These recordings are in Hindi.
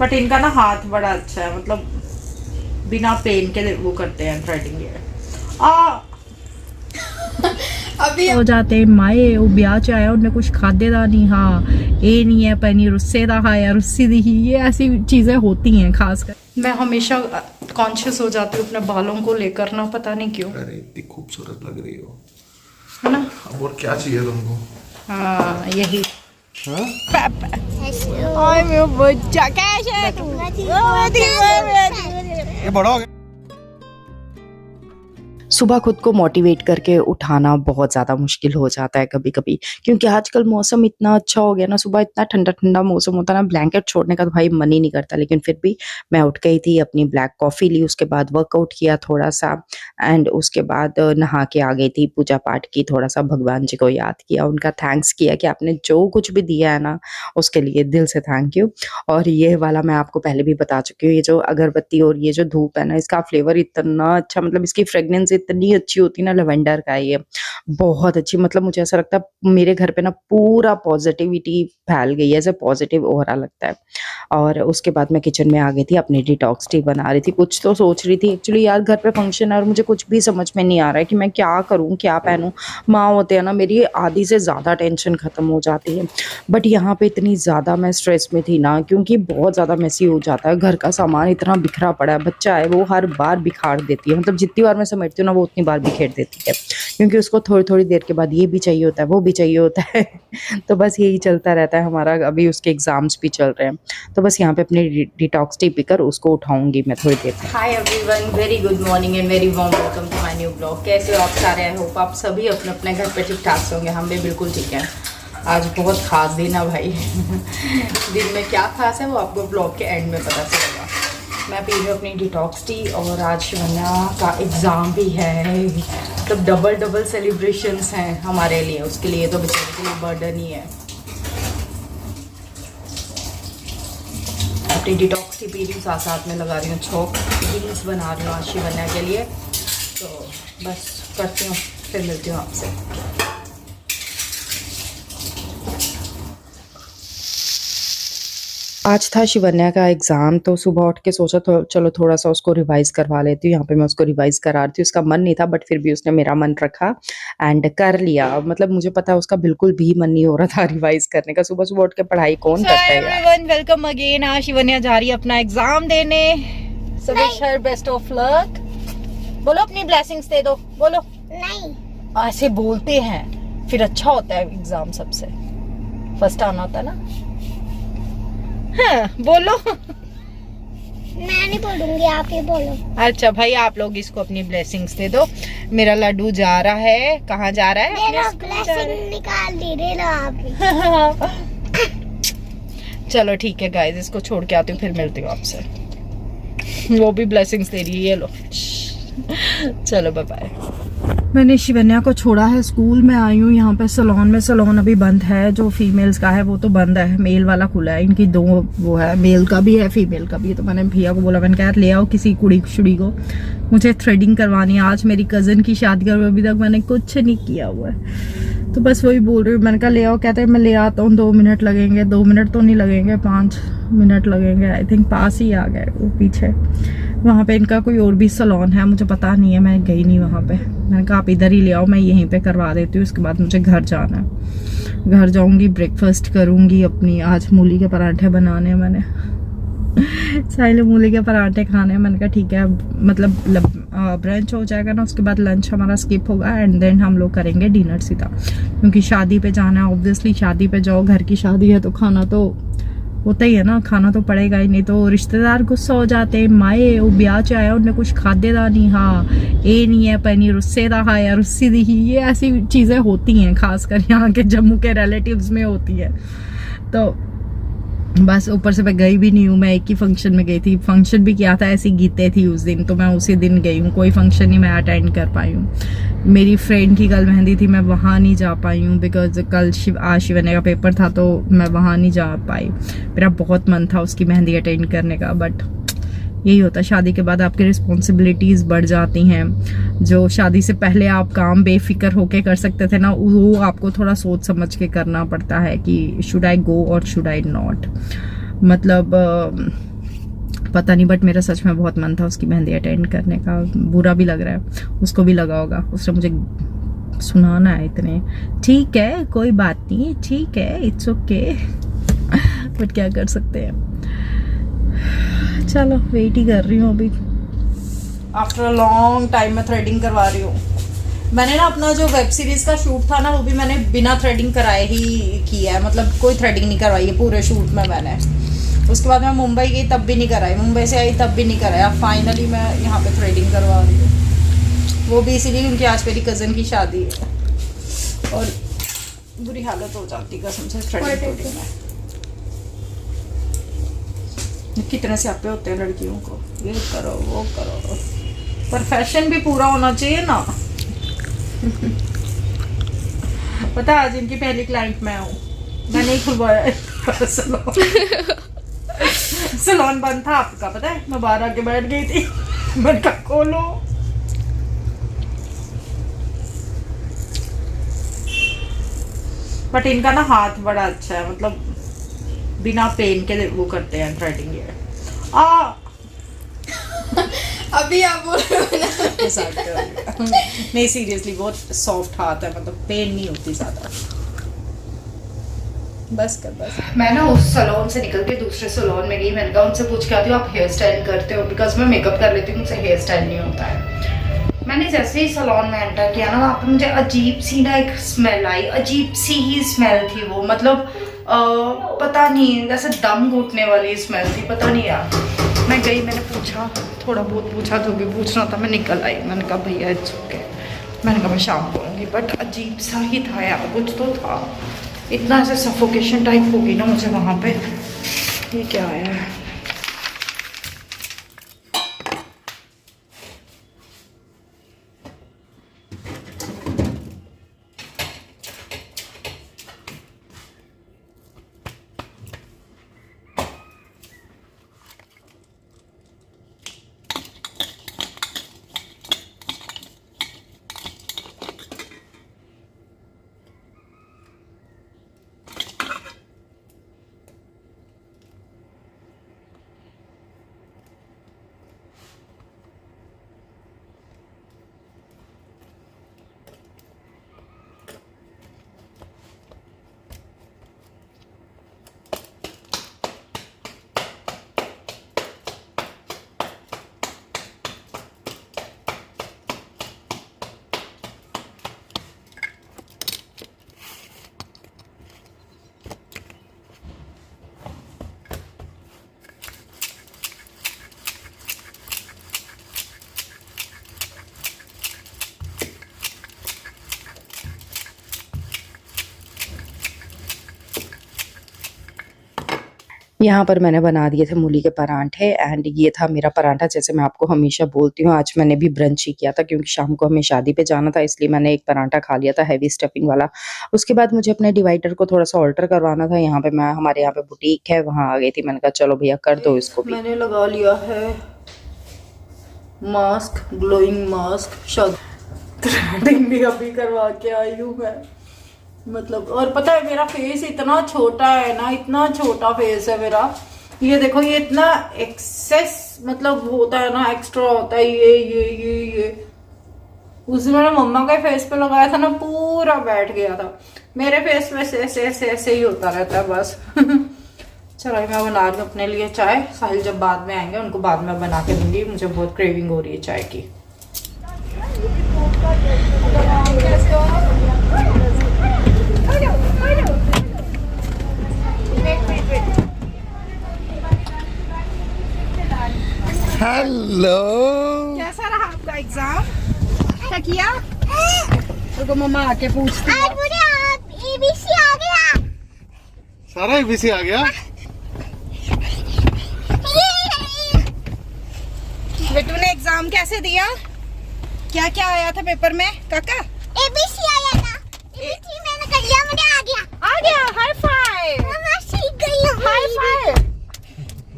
बट इनका ना हाथ बड़ा अच्छा है, मतलब बिना पेन के वो करते हैं थ्रेडिंग। ये अभी हो जाते माए वो ब्याह च आया उन्हें कुछ खादे दा नहीं, हाँ ये नहीं है पनी रुस्से दा खाया रुस्सी दी, ये ऐसी चीजें होती हैं खासकर। मैं हमेशा कॉन्शियस हो जाती हूँ अपने बालों को लेकर ना, पता नहीं क्यों। अरे इतनी खूबसूरत लग रही हो, है ना? अब और क्या चाहिए तुमको? हाँ यही। हाँ? बच्चा कैसे ये बड़ा हो गया। सुबह खुद को मोटिवेट करके उठाना बहुत ज़्यादा मुश्किल हो जाता है कभी कभी, क्योंकि आजकल मौसम इतना अच्छा हो गया ना, सुबह इतना ठंडा ठंडा मौसम होता है ना, ब्लैंकेट छोड़ने का तो भाई मन ही नहीं करता। लेकिन फिर भी मैं उठ गई थी, अपनी ब्लैक कॉफ़ी ली, उसके बाद वर्कआउट किया थोड़ा सा, एंड उसके बाद नहा के आ गई थी, पूजा पाठ की, थोड़ा सा भगवान जी को याद किया, उनका थैंक्स किया कि आपने जो कुछ भी दिया है ना उसके लिए दिल से थैंक यू। और ये वाला मैं आपको पहले भी बता चुकी हूँ, ये जो अगरबत्ती और ये जो धूप है ना, इसका फ्लेवर इतना अच्छा, मतलब इसकी फ्रेग्रेंस इतनी अच्छी होती है ना, लेवेंडर का ये बहुत अच्छी, मतलब मुझे ऐसा लगता है मेरे घर पे ना पूरा पॉजिटिविटी फैल गई है, ऐसे पॉजिटिव ओरा लगता है। और उसके बाद मैं किचन में आ गई थी, अपनी डिटॉक्स टी बना रही थी। कुछ तो सोच रही थी एक्चुअली यार, घर पे फंक्शन है और मुझे कुछ भी समझ में नहीं आ रहा है कि मैं क्या करूं, क्या पहनूं। माँ होते हैं ना, मेरी आधी से ज़्यादा टेंशन ख़त्म हो जाती है। बट यहाँ पे इतनी ज़्यादा मैं स्ट्रेस में थी ना, क्योंकि बहुत ज़्यादा मेसी हो जाता है, घर का सामान इतना बिखरा पड़ा है। बच्चा है वो हर बार बिखार देती है, मतलब जितनी बार मैं समेटती हूँ ना वो उतनी बार बिखेर देती है, क्योंकि उसको थोड़ी थोड़ी देर के बाद ये भी चाहिए होता है, वो भी चाहिए होता है। तो बस यही चलता रहता है हमारा। अभी उसके एग्ज़ाम्स भी चल रहे हैं, तो बस यहाँ पे अपनी डिटॉक्स टी पीकर उसको उठाऊंगी मैं थोड़ी देर में। Hi everyone, very good morning and very warm welcome to my new blog. कैसे हो आप सारे? आई होप आप सभी अपने अपने घर पे ठीक ठाक होंगे। हम भी बिल्कुल ठीक हैं। आज बहुत खास दिन है भाई। दिन में क्या खास है वो आपको ब्लॉग के एंड में पता चलेगा। मैं पी रही हूँ अपनी डिटॉक्स टी, और आज शिवन्या का एग्ज़ाम भी है, मतलब डबल डबल सेलिब्रेशंस हैं हमारे लिए, उसके लिए तो बेचारे के लिए बर्डन ही है। अपनी डिटॉक्स टी पी रही हूँ, साथ साथ में लगा रही हूँ छौक, रील्स बना रही हूँ आज शिवन्या के लिए। तो बस करती हूँ, फिर मिलती हूँ आपसे। आज था शिवन्या का एग्ज़ाम, तो सुबह उठ के सोचा तो चलो थोड़ा सा उसको रिवाइज़ करवा लेती हूँ। यहाँ पे मैं उसको रिवाइज़ करा रही थी, उसका मन नहीं था बट फिर भी उसने मेरा मन रखा एंड कर लिया। मतलब मुझे पता है उसका बिल्कुल भी मन नहीं हो रहा था रिवाइज़ करने का। सुबह सुबह उठ के पढ़ाई कौन करता है यार। Everyone, welcome again. आज शिवन्या जा रही है अपना एग्जाम देने। So wish her best of luck. बोलो अपनी ब्लेसिंग्स दे दो, बोलो। नहीं, ऐसे बोलते हैं फिर अच्छा होता है एग्जाम, सबसे फर्स्ट आना होता है ना। हाँ, बोलो। मैं नहीं बोलूंगी, आप ही बोलो। अच्छा भाई, आप लोग इसको अपनी ब्लेसिंग्स दे दो। मेरा लड्डू जा रहा है, कहाँ जा रहा है? मेरा ब्लेसिंग निकाल दी रे लो आप ही। चलो ठीक है गाइस, इसको छोड़ के आती हूँ, फिर मिलती हूँ आपसे। वो भी ब्लेसिंग्स दे रही है, ये लो। चलो बाय बाय। मैंने शिवन्या को छोड़ा है, स्कूल में आई हूँ। यहाँ पे सलोन में, सलोन अभी बंद है, जो फीमेल्स का है वो तो बंद है, मेल वाला खुला है। इनकी दो वो है, मेल का भी है फीमेल का भी है। तो मैंने भैया को बोला, मैंने कहा यार ले आओ किसी कुड़ी शुड़ी को, मुझे थ्रेडिंग करवानी है। आज मेरी कज़न की शादी का, अभी तक मैंने कुछ नहीं किया हुआ है, तो बस वही बोल रही हूँ। मैंने कहा ले आओ, कहते हैं मैं ले आता हूँ, 2 मिनट लगेंगे। 2 मिनट तो नहीं लगेंगे, 5 मिनट लगेंगे। आई थिंक पास ही आ गए वो पीछे। वहाँ पे इनका कोई और भी सलोन है, मुझे पता नहीं है, मैं गई नहीं वहाँ पे। मैंने कहा आप इधर ही ले आओ, मैं यहीं पे करवा देती हूँ, उसके बाद मुझे घर जाना है। घर जाऊँगी, ब्रेकफास्ट करूँगी अपनी। आज मूली के पराठे बनाने हैं मैंने। साहिल मूली के पराठे खाने। मैंने कहा ठीक है, मतलब ब्रंच हो जाएगा ना, उसके बाद लंच हमारा स्किप होगा एंड देन हम लोग करेंगे डिनर सीधा, क्योंकि शादी पे जाना है। ऑब्वियसली शादी पे जाओ, घर की शादी है तो खाना तो होता ही है ना, खाना तो पड़ेगा ही, नहीं तो रिश्तेदार गुस्सा हो जाते हैं। माए वो ब्याह च आया उन्हें कुछ खादे दा नहीं, हाँ ये नहीं है पनी रुस्से दा खाया रुस्सी दी, ये ऐसी चीज़ें होती हैं, खासकर यहाँ के जम्मू के रिलेटिव्स में होती है। तो बस ऊपर से मैं गई भी नहीं हूँ, मैं एक ही फंक्शन में गई थी। फंक्शन भी किया था, ऐसी गीते थी उस दिन, तो मैं उसी दिन गई हूँ। कोई फंक्शन नहीं मैं अटेंड कर पाई हूँ। मेरी फ्रेंड की कल मेहंदी थी, मैं वहाँ नहीं जा पाई हूँ, बिकॉज कल आज शिवन्या का पेपर था, तो मैं वहाँ नहीं जा पाई। मेरा बहुत मन था उसकी मेहंदी अटेंड करने का, बट यही होता है, शादी के बाद आपकी रिस्पॉन्सिबिलिटीज़ बढ़ जाती हैं। जो शादी से पहले आप काम बेफिक्र होके कर सकते थे ना, वो आपको थोड़ा सोच समझ के करना पड़ता है कि शुड आई गो और शुड आई नॉट। मतलब पता नहीं, बट मेरा सच में बहुत मन था उसकी मेहंदी अटेंड करने का। बुरा भी लग रहा है, उसको भी लगा होगा। उसने मुझे सुनाना है इतने, ठीक है कोई बात नहीं, ठीक है इट्स ओके, बट क्या कर सकते हैं। चलो वेट ही कर रही हूँ अभी। आफ्टर अ लॉन्ग टाइम मैं थ्रेडिंग करवा रही हूँ। मैंने ना अपना जो वेब सीरीज का शूट था ना, वो भी मैंने बिना थ्रेडिंग कराए ही किया है, मतलब कोई थ्रेडिंग नहीं करवाई है पूरे शूट में मैंने। उसके बाद मैं मुंबई गई तब भी नहीं कराई, मुंबई से आई तब भी नहीं कराया। फाइनली मैं यहाँ पे थ्रेडिंग करवा रही हूँ, वो भी इसीलिए क्योंकि आज मेरी कज़न की शादी है और बुरी हालत हो जाती कसम से थ्रेडिंग में। कितने स्यापे होते हैं लड़कियों को, ये करो वो करो, पर फैशन भी पूरा होना चाहिए ना। पता है आज इनकी पहली क्लाइंट मैं हूँ, मैंने ही खुलवाया सलोन बंद था आपका पता है, मैं बाहर आके बैठ गई थी, मैंने कहा खोलो। बट इनका ना हाथ बड़ा अच्छा है, मतलब बिना पेन के वो करते हैं थ्रेडिंग। ये अभी आप बोल रहे हो ना। नहीं सीरियसली बहुत सॉफ्ट हाथ है, मतलब पेन नहीं होती ज्यादा। बस कर बस। मैं ना उस सैलून से निकल के दूसरे सैलून में गई, मैंने कहा उनसे पूछ के आती हूँ आप हेयर स्टाइल करते हो, बिकॉज मैं मेकअप कर लेती हूँ, मुझसे हेयर स्टाइल नहीं होता है। मैंने जैसे ही सैलून में एंटर किया ना, वहाँ पे मुझे अजीब सी ना एक स्मेल आई, अजीब सी ही स्मेल थी वो, मतलब पता नहीं जैसे दम घुटने वाली स्मेल थी, पता नहीं यार। मैं गई, मैंने पूछा, थोड़ा बहुत पूछा, जो भी पूछना था, मैं निकल आई। मैंने कहा भैया इट्स ओके, मैंने कहा मैं शाम को आऊँगी, बट अजीब सा ही था यार, कुछ तो था। इतना ऐसे सफोकेशन टाइप होगी ना मुझे वहाँ पे। ये क्या है? यहाँ पर मैंने बना दिए थे मूली के परांठे, एंड ये था मेरा परांठा। जैसे मैं आपको हमेशा बोलती हूँ, आज मैंने भी ब्रंच ही किया था क्योंकि शाम को हमें शादी पे जाना था, इसलिए मैंने एक परांठा खा लिया था हैवी स्टफिंग वाला। उसके बाद मुझे अपने डिवाइडर को थोड़ा सा ऑल्टर करवाना था। यहाँ पे मैं, हमारे यहाँ पे बुटीक है, वहाँ आ गई थी। मैंने कहा चलो भैया कर दो इसको भी। मैंने लगा लिया है मास्क, ग्लोइंग मास्क, थ्रेडिंग भी अभी करवा के आई हूँ मैं, मतलब। और पता है मेरा फेस इतना छोटा है ना, इतना छोटा फेस है मेरा। ये देखो, ये इतना एक्सेस मतलब होता है ना, एक्स्ट्रा होता है ये। उसने मेरे मम्मा के फेस पे लगाया था ना, पूरा बैठ गया था। मेरे फेस में ऐसे ही होता रहता है बस। चलो मैं बना रही हूँ अपने लिए चाय। साहिल जब बाद में आएंगे उनको बाद में बना के दूंगी, मुझे बहुत क्रेविंग हो रही है चाय की। हेलो, कैसा रहा आपका एग्जाम? क्या किया? तो मम्मा आके पूछती है। आज मुझे ABC आ गया। सारा ABC आ गया। बेटू ने एग्जाम कैसे दिया? क्या क्या आया था पेपर में काका? ABC आया था। ABC मैंने कर लिया, मुझे आ गया। आ गया, हाई फाइव। मैं सीख गई हूँ। हाई फाइव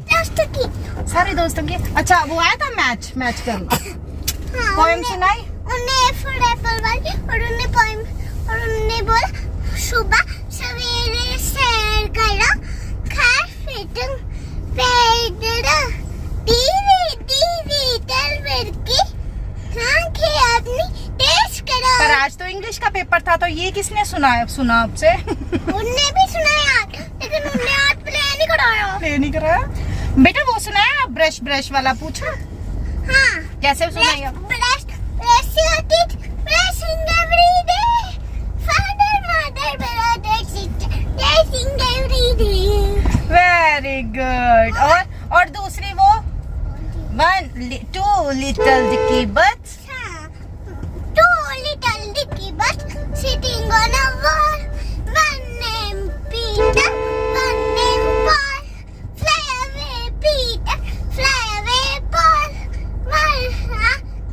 दोस्तों की। सारे दोस्तों के। अच्छा वो आया था मैच करना। हाँ, पोएम सुनाई? उन्हें फॉर एप्पल वाली और उन्हें पोएम, और उन्हें बोला सुबह सवेरे सैर करो, खास फिटंग पैदल इंग्लिश का पेपर था तो ये किसने सुना आपसे? उनने भी सुनाया लेकिन उनने आज प्ले नहीं कराया। प्ले नहीं कराया बेटा, वो सुनाया ब्रश वाला पूछा? हाँ कैसे सुनाया? Blessing every day. Father, mother, brother, sister. Blessing every day. Very good. और दूसरी वो 2 little dicky butts. हाँ, 2 little dicky butts sitting on a wall. One name Peter, one name Paul. Fly away, Peter. Fly away, Paul.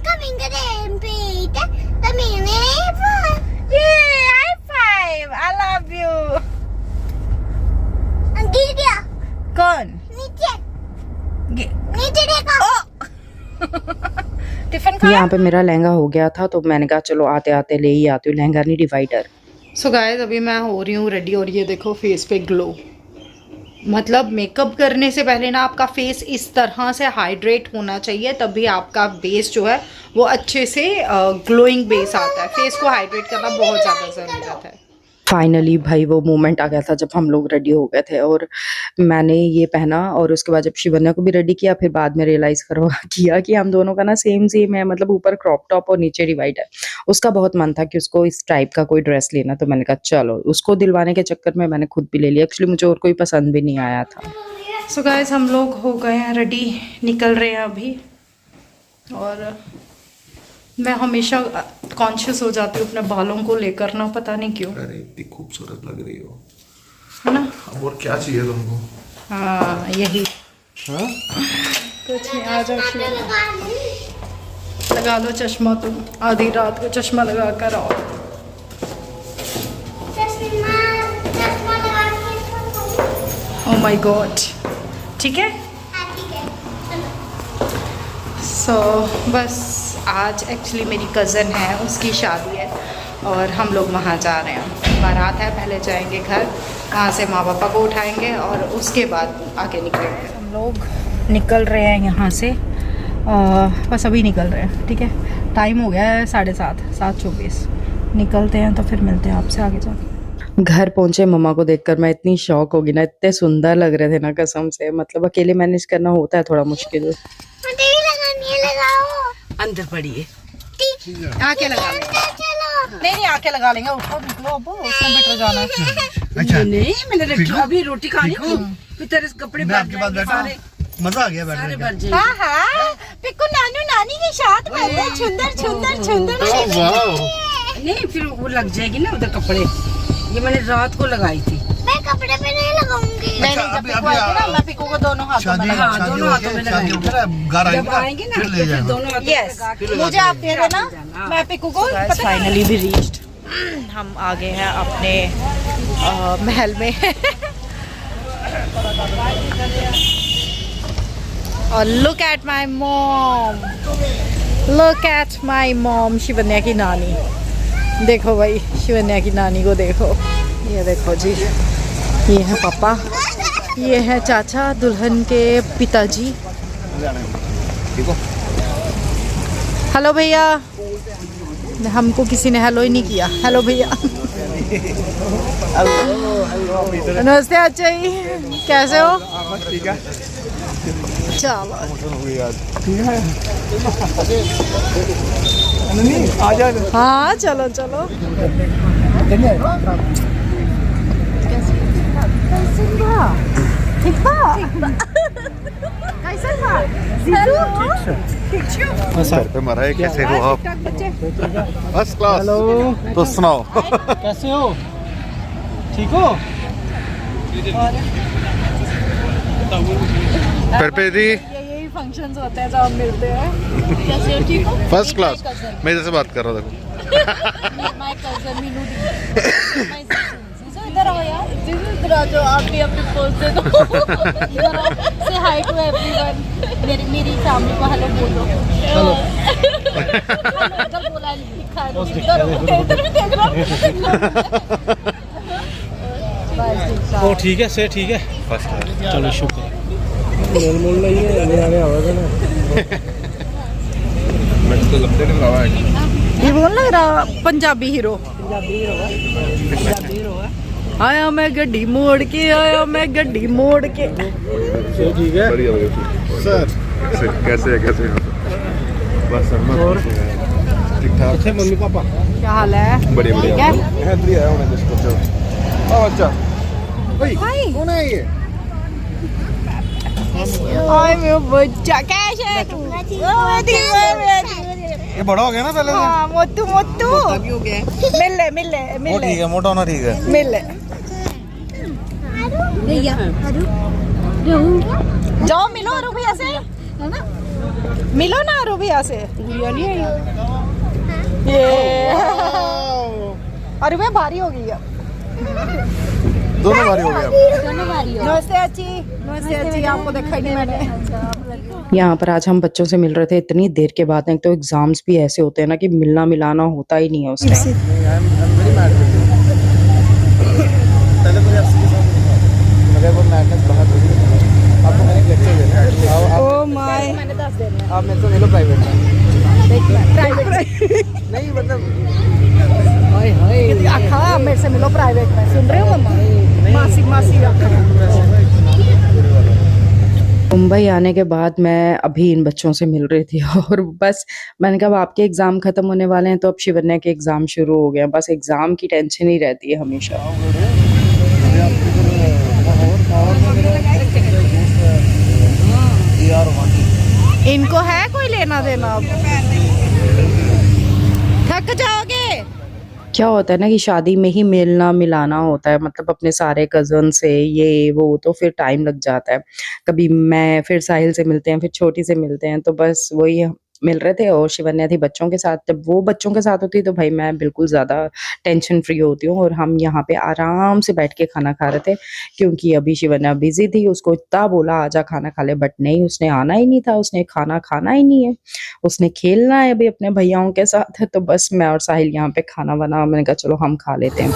Coming again, Peter. Coming again, Paul. Yay, high five. I love you. गिर गया कौन? नीचे गे- नीचे देखो। टिफिन खाया? यहाँ पे मेरा लहंगा हो गया था तो मैंने कहा चलो आते आते ले ही आती हूँ, लहंगा नहीं डिवाइडर। सो गाइस अभी मैं हो रही हूँ रेडी और ये देखो फेस पे ग्लो। मतलब मेकअप करने से पहले ना आपका फेस इस तरह से हाइड्रेट होना चाहिए, तभी आपका बेस जो है वो अच्छे से ग्लोइंग बेस आता है। फेस को हाइड्रेट करना बहुत ज़्यादा ज़रूरत है। फाइनली भाई वो मोमेंट आ गया था जब हम लोग रेडी हो गए थे और मैंने ये पहना और उसके बाद जब शिवन्या को भी रेडी किया, फिर बाद में रियलाइज किया कि हम दोनों का ना सेम है, मतलब ऊपर क्रॉप टॉप और नीचे डिवाइड है। उसका बहुत मन था कि उसको इस टाइप का कोई ड्रेस लेना, तो मैंने कहा चलो, उसको दिलवाने के चक्कर में मैंने खुद भी ले लिया। एक्चुअली मुझे और कोई पसंद भी नहीं आया था। सो गाइस हम लोग हो गए हैं रेडी, निकल रहे हैं अभी। और मैं हमेशा कॉन्शियस हो जाती हूँ अपने बालों को लेकर ना, पता नहीं क्यों। अरे इतनी खूबसूरत लग रही हो, है ना? अब और क्या चाहिए तुमको? हाँ यही हाँ? कुछ नहीं। आ जाओ शिवा, लगा लो चश्मा, तुम आधी रात को चश्मा लगा कर आओ। चश्मा लगा के ओह माय गॉड, ठीक है। हाँ ठीक है। सो बस आज एक्चुअली मेरी कज़न है, उसकी शादी है और हम लोग वहाँ जा रहे हैं। बारात है, पहले जाएंगे घर, वहाँ से माँ पापा को उठाएंगे और उसके बाद आगे निकलेंगे। हम लोग निकल रहे हैं यहाँ से, बस अभी निकल रहे हैं, ठीक है। टाइम हो गया है 7:30 निकलते हैं, तो फिर मिलते हैं आपसे आगे जाके। घर पहुंचे मम्मा को देखकर मैं इतनी शॉक हो गई ना, इतने सुंदर लग रहे थे ना कसम से। मतलब अकेले मैनेज करना होता है थोड़ा मुश्किल। मुझे भी लगानी है, लगाओ। अंदर पड़ी है। आके लगा लेंगे। चलो नहीं आके लगा लेंगे। उठो निकलो, अब उसमें बिटर जाना है। अच्छा नहीं मैंने रखी, अभी रोटी खानी थी, फिर तेरे कपड़े मैं आपके पास बैठा सारे हूँ, मजा आ गया सारे बैठने भर का। जाएंगे। हाँ हाँ, पिक्कू नानू नानी के साथ बैठे, छुंदर छुंदर छुंदर। ओह वाह, नहीं फिर वो लग जाएगी ना उधर कपड़े, ये मैंने रात को लगाई थी। मैं कपड़े पे नहीं लगाऊंगी। नहीं जब पिक्कू आएगी ना, मैं पिक्कू को दोनों हाथों में शादी लगा। हाँ, शादी दोनों हाथों में होके शादी लगाएंगे। होके ना घर जब आएंगे ना फिर तो ले फिर जाना। दोनों हाथों में यस, लगा के मुझे आप दे देना, मैं पिक्कू को। फाइनली भी रीच्ड, हम आ गए हैं अपने महल में। और look at my mom, look at my mom, Shivanya की नानी। देखो भाई, शिवन्या की नानी को देखो, ये देखो जी, ये है पापा, ये है चाचा, दुल्हन के पिताजी। हेलो भैया, हमको किसी ने हेलो ही नहीं किया। हेलो भैया। नमस्ते अच्छा जी, कैसे हो? चलो हाँ चलो चलो। सर पे मरा है, कैसे हो आप? First class. हेलो, तो सुनाओ। कैसे हो? ठीक हो? पे दी यही फंक्शंस होते हैं जब हम मिलते हैं। कैसे हो, ठीक हो? First class. मैं जैसे बात कर रहा था। माय कजन मीनू दी। इधर आओ यार, इधर आ जाओ, आप भी अपने पोज दे दो। इधर आओ, से हाय टू एवरीवन, मेरी फैमिली को हेलो बोलो। हेलो। इधर बोला लिखा है, इधर भी देख रहा हूं। ओ ठीक है, से ठीक है। First class. चलो शुक्र। मोल मोल नहीं है, आने आवाज है ना। मैं तो लगते नहीं रहा है। ये बोल लग रहा पंजाबी हीरो। आया मैं गड्डी मोड़ के, आया मैं गड्डी मोड़ के। ठीक है बढ़िया बढ़िया सर। कैसे है बस और ठीक ठाक अच्छे मम्मी पापा क्या हाल है? बढ़िया ठीक बढ़िया है? हैदरी आया होने जिसको चलो अच्छा भाई कौन है ये हाय मेरा बच्चा कैसे है तू? ये बड़ा हो गया ना पहले से हाँ मोटू मोटू मिल ले मिल ले वो मिल ठीक ले है मोटा होना ठीक है मिल ले। जाओ मिलो अरु भैया से, है ना? मिलो ना अरु भैया से। ये अरु भैया भारी हो गई है। दोनों बारी हो गया नमस्ते अच्छी, नमस्ते अच्छी। आपको देखा ही नहीं मैंने। यहाँ पर आज हम बच्चों से मिल रहे थे इतनी देर के बाद। एक तो एग्जाम्स भी ऐसे होते हैं ना कि मिलना मिलाना होता ही नहीं है उस टाइम। पहले तो आपके साथ मगर वो मैडनेस बहुत हो गई आपको मैंने लेक्चर दिया ओ माय आप मेरे को ले लो प्राइवेट में प्राइवेट नहीं मतलब अखा मेरे से मिलो प्राइवेट में। सुन रहे हो मम्मा? मासी मासी अखा। मुंबई आने के बाद मैं अभी इन बच्चों से मिल रही थी और बस मैंने कहा अब आपके एग्जाम खत्म होने वाले हैं तो अब शिवन्या के एग्जाम शुरू हो गए हैं। बस एग्जाम की टेंशन ही रहती है हमेशा। इनको है कोई लेना देना? अब थक जाओगे। क्या होता है ना कि शादी में ही मिलना मिलाना होता है, मतलब अपने सारे कजन से ये वो, तो फिर टाइम लग जाता है। कभी मैं फिर साहिल से मिलते हैं, फिर छोटी से मिलते हैं, तो बस वही मिल रहे थे। और शिवन्या थी बच्चों के साथ। जब वो बच्चों के साथ होती है तो भाई मैं बिल्कुल ज़्यादा टेंशन फ्री होती हूँ। और हम यहाँ पे आराम से बैठ के खाना खा रहे थे क्योंकि अभी शिवन्या बिजी थी। उसको इतना बोला आजा खाना खा ले, बट नहीं, उसने आना ही नहीं था। उसने खाना खाना ही नहीं है, उसने खेलना है अभी अपने भैयाओं के साथ। तो बस मैं और साहिल यहाँ पे खाना बना, मैंने कहा चलो हम खा लेते हैं।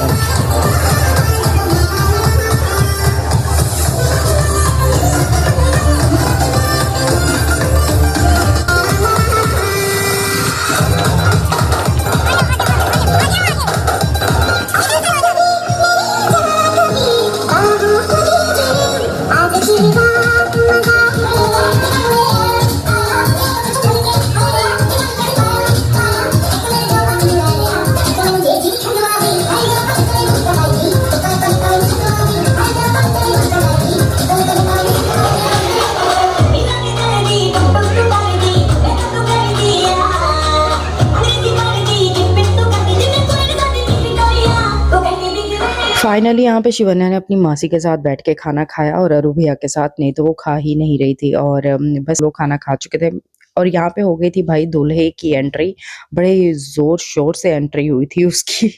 फाइनली यहाँ पे शिवन्या ने अपनी मासी के साथ बैठ के खाना खाया और अरु भैया के साथ नहीं तो वो खा ही नहीं रही थी। और बस वो खाना खा चुके थे और यहाँ पे हो गई थी भाई दूल्हे की एंट्री। बड़े जोर शोर से एंट्री हुई थी उसकी।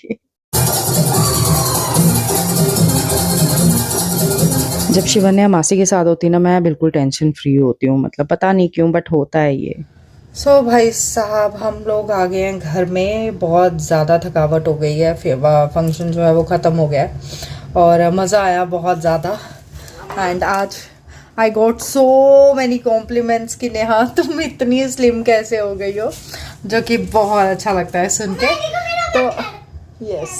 जब शिवन्या मासी के साथ होती ना मैं बिल्कुल टेंशन फ्री होती हूँ, मतलब पता नहीं क्यों बट होता है ये। सो भाई साहब हम लोग आ गए हैं घर में। बहुत ज़्यादा थकावट हो गई है, फिर फंक्शन जो है वो ख़त्म हो गया है और मज़ा आया बहुत ज़्यादा। एंड आज I got so many compliments कि नेहा तुम इतनी स्लिम कैसे हो गई हो, जो कि बहुत अच्छा लगता है सुन के। तो यस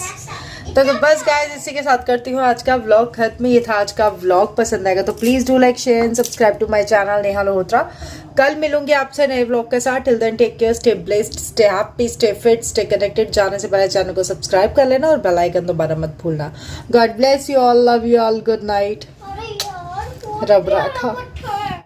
तो बस गाइस इसी के साथ करती हूँ आज का व्लॉग खत्म। ये था आज का व्लॉग। पसंद आएगा तो please do like share and subscribe to my channel Neha Lohotra. कल मिलूंगी आपसे नए व्लॉग के साथ। Till then take care, stay blessed, stay happy, stay fit, stay connected. जाने से पहले चैनल को सब्सक्राइब कर लेना और बेल आइकन दोबारा मत भूलना। God bless you all, love you all, good night, रब राखा।